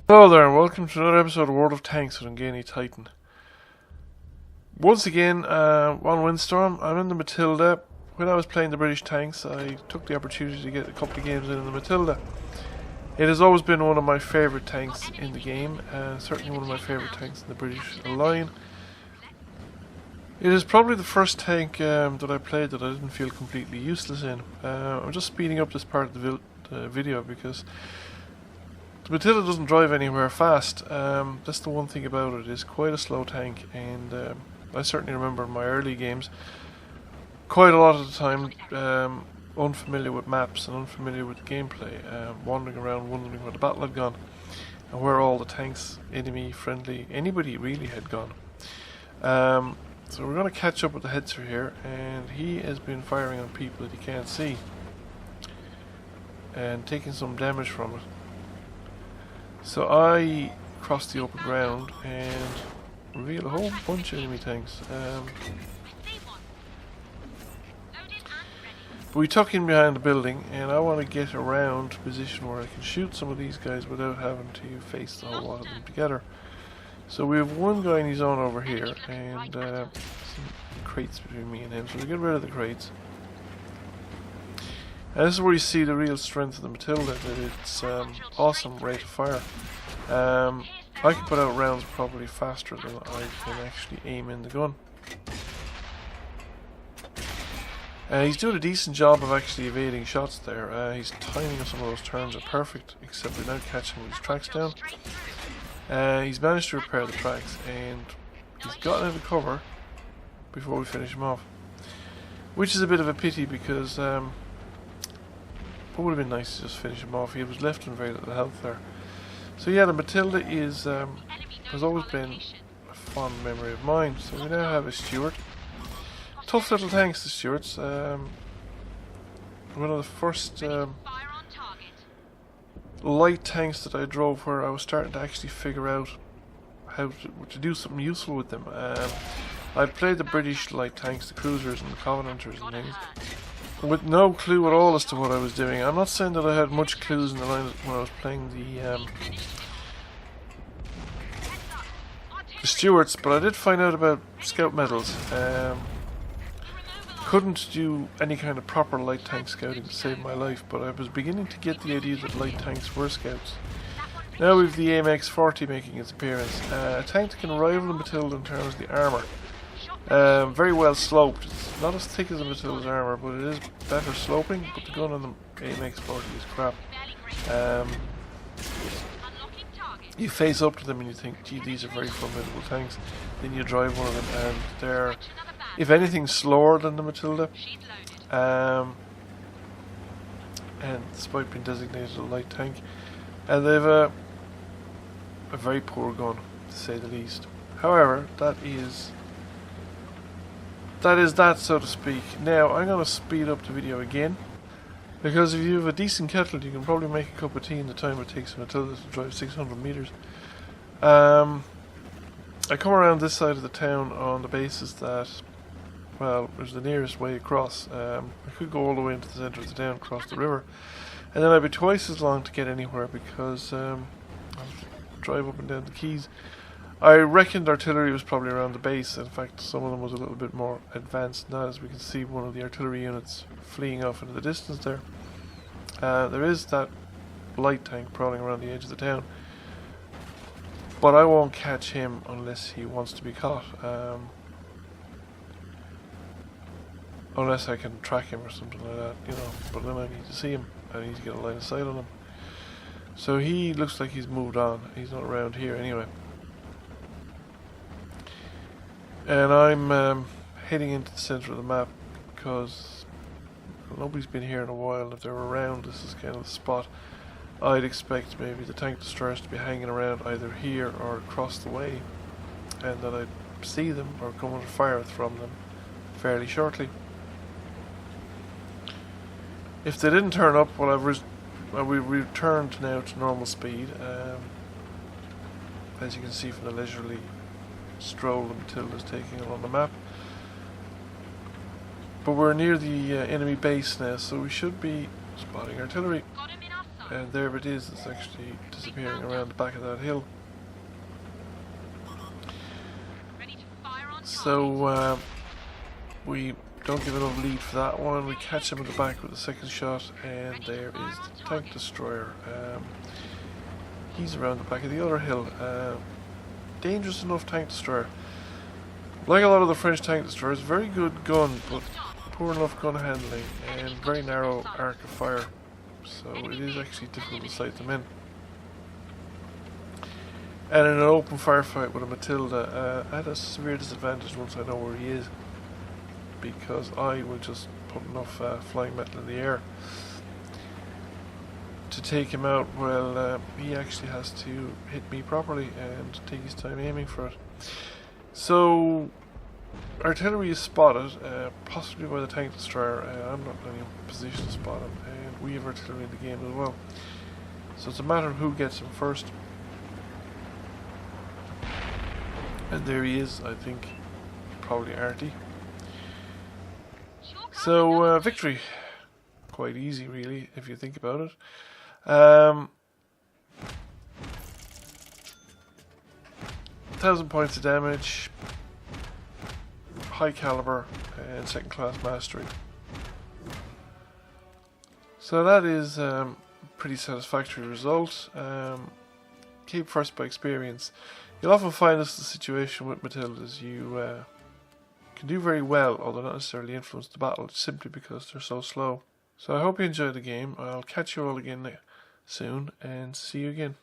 Hello there, and welcome to another episode of World of Tanks with Ungainly Titan. Once again, on Windstorm, I'm in the Matilda. When I was playing the British tanks, I took the opportunity to get a couple of games in the Matilda. It has always been one of my favourite tanks in the game, certainly one of my favourite tanks in the British line. It is probably the first tank that I played that I didn't feel completely useless in. I'm just speeding up this part of the video because the Matilda doesn't drive anywhere fast. That's the one thing about it. It's quite a slow tank, and I certainly remember in my early games, quite a lot of the time, unfamiliar with maps and unfamiliar with gameplay, wandering around wondering where the battle had gone and where all the tanks, enemy, friendly, anybody really had gone. So we're going to catch up with the Hetzer here, and he has been firing on people that he can't see and taking some damage from it. So I crossed the open ground and revealed a whole bunch of enemy tanks. But we tuck in behind the building, and I want to get around to a position where I can shoot some of these guys without having to face the whole lot of them together. So we have one guy in his zone over here, and some crates between me and him, so we get rid of the crates. And this is where you see the real strength of the Matilda, that it's awesome rate of fire. I can put out rounds probably faster than I can actually aim in the gun. He's doing a decent job of actually evading shots there. His timing of some of those turns are perfect, except without catching his tracks down. He's managed to repair the tracks, and he's gotten into cover before we finish him off. Which is a bit of a pity because it would have been nice to just finish him off. He was left in very little health there. So yeah, the Matilda is has always been a fond memory of mine. So we now have a Stuart. Tough little tanks, the Stuarts. One of the first light tanks that I drove where I was starting to actually figure out how to do something useful with them. I played the British light tanks, the cruisers and the Covenanters and things, with no clue at all as to what I was doing. I'm not saying that I had much clues in the line when I was playing the Stuarts, but I did find out about scout medals. Couldn't do any kind of proper light tank scouting to save my life, but I was beginning to get the idea that light tanks were scouts. Now we've the AMX-40 making its appearance. A tank that can rival the Matilda in terms of the armour. Very well sloped. It's not as thick as the Matilda's armour, but it is better sloping, but the gun on the AMX-40 is crap. You face up to them and you think, gee, these are very formidable tanks. Then you drive one of them and they're, if anything, slower than the Matilda. And despite being designated a light tank. And they've a very poor gun, to say the least. However, that is that, so to speak. Now, I'm going to speed up the video again, because if you have a decent kettle, you can probably make a cup of tea in the time it takes a Matilda to drive 600 meters. I come around this side of the town on the basis that, well, there's the nearest way across. I could go all the way into the centre of the town, cross the river, and then I'd be twice as long to get anywhere because I'll drive up and down the quays. I reckoned artillery was probably around the base. In fact, some of them was a little bit more advanced than that, as we can see one of the artillery units fleeing off into the distance there. There is that light tank prowling around the edge of the town, but I won't catch him unless he wants to be caught. Unless I can track him or something like that, you know, but then I need to see him. I need to get a line of sight on him. So he looks like he's moved on. He's not around here anyway. And I'm heading into the centre of the map because nobody's been here in a while. If they're around, this is kind of the spot. I'd expect maybe the tank destroyers to be hanging around either here or across the way, and that I'd see them or come under fire from them fairly shortly. If they didn't turn up, well, we returned now to normal speed. As you can see from the leisurely stroll the Matilda's taking along the map. But we're near the enemy base now, so we should be spotting artillery. Got him in our And there it is, it's actually disappearing around the back of that hill. So we don't give enough lead for that one. We catch him in the back with the second shot, and there is the tank destroyer. He's around the back of the other hill. Dangerous enough tank destroyer. Like a lot of the French tank destroyers, very good gun, but poor enough gun handling and very narrow arc of fire. So it is actually difficult to sight them in. And in an open firefight with a Matilda, I had a severe disadvantage once I know where he is, because I will just put enough flying metal in the air to take him out. Well, he actually has to hit me properly and take his time aiming for it. So artillery is spotted, possibly by the tank destroyer. I'm not in any position to spot him, and we have artillery in the game as well. So it's a matter of who gets him first. And there he is, I think, probably Artie. So victory, quite easy really if you think about it. 1,000 points of damage, high caliber, and second class mastery. So that is a pretty satisfactory result. Came first by experience. You'll often find this the situation with Matildas. You can do very well, although not necessarily influence the battle, simply because they're so slow. So I hope you enjoyed the game. I'll catch you all again soon, and see you again.